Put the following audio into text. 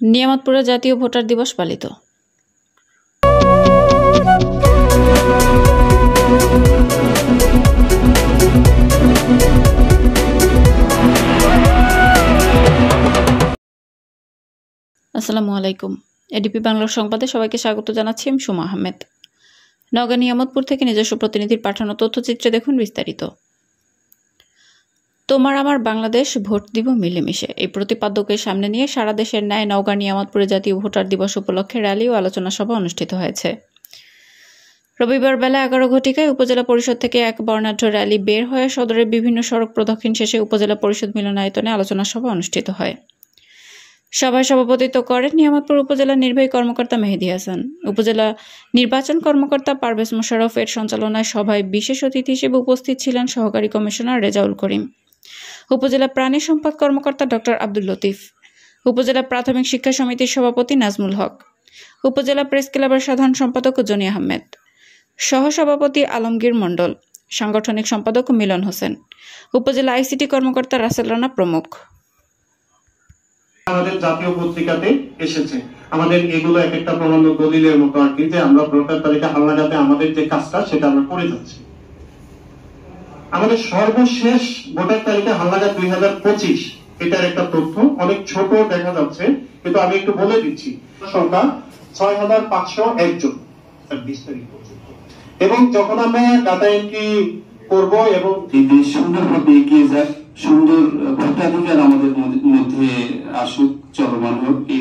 নিয়ামতপুরে জাতীয় ভোটার দিবস পালিত। আসসালামু আলাইকুম। এডিপি বাংলার সংবাদে সবাইকে স্বাগত জানাচ্ছি। আমি সুমা আহমেদ। নওগাঁ নিয়ামতপুর থেকে নিজস্ব প্রতিনিধির পাঠানো তথ্যচিত্রে দেখুন বিস্তারিত। তোমার আমার বাংলাদেশ, ভোট দিব মিলেমিশে, এই প্রতিপাদ্যকে সামনে নিয়ে সারা দেশের ন্যায় নওগাঁ নিয়ামতপুরে জাতীয় ভোটার দিবস উপলক্ষে র্যালি ও আলোচনা সভা অনুষ্ঠিত হয়েছে। রবিবার বেলা 11 ঘটিকায় উপজেলা পরিষদ থেকে এক বর্ণাঢ্য র্যালি বের হয়ে সদরের বিভিন্ন সড়ক প্রদক্ষিণ শেষে উপজেলা পরিষদ মিলনায়তনে আলোচনা সভা অনুষ্ঠিত হয়। সভায় সভাপতিত্ব করেন নিয়ামতপুর উপজেলা নির্বাহী কর্মকর্তা মেহেদী হাসান। উপজেলা নির্বাচন কর্মকর্তা পারভেজ মোশাররফ এর সঞ্চালনায় সভায় বিশেষ অতিথি হিসেবে উপস্থিত ছিলেন সহকারী কমিশনার রেজাউল করিম, উপজেলা প্রাণী সম্পদ কর্মকর্তা ডক্টর আব্দুল লতিফ, উপজেলা প্রাথমিক শিক্ষা সমিতির সভাপতি নাজমুল হক, উপজেলা প্রেস ক্লাবের সাধারণ সম্পাদক জনি আহমেদ, সহসভাপতি আলমগীর মণ্ডল, সাংগঠনিক সম্পাদক মিলন হোসেন, উপজেলা আইসিটি কর্মকর্তা রাসেল রানা প্রমুখ। আমাদের জাতীয় পত্রিকাতে এসেছে, আমাদের এগুলো এক একটা প্রমাণ দলিলের মতো আর কি, যে আমরা ভোটার তালিকা হালনাগাদে আমাদের যে কাজটা সেটা আমরা করে যাচ্ছি। আমাদের সর্বশেষ ভোটার তালিকা হালনাগাদ 2025, এটার একটা তথ্য অনেক ছোট দেখা যাচ্ছে, কিন্তু আমি একটু বলে দিচ্ছি। সংখ্যা 6501 জন এবং যখন আমরা ডাটা এন্ট্রি করব এবং সুন্দরভাবে এগিয়ে যায়, সুন্দর ভোটাধিকার আমাদের মধ্যে আসুক, চলমান হোক, এই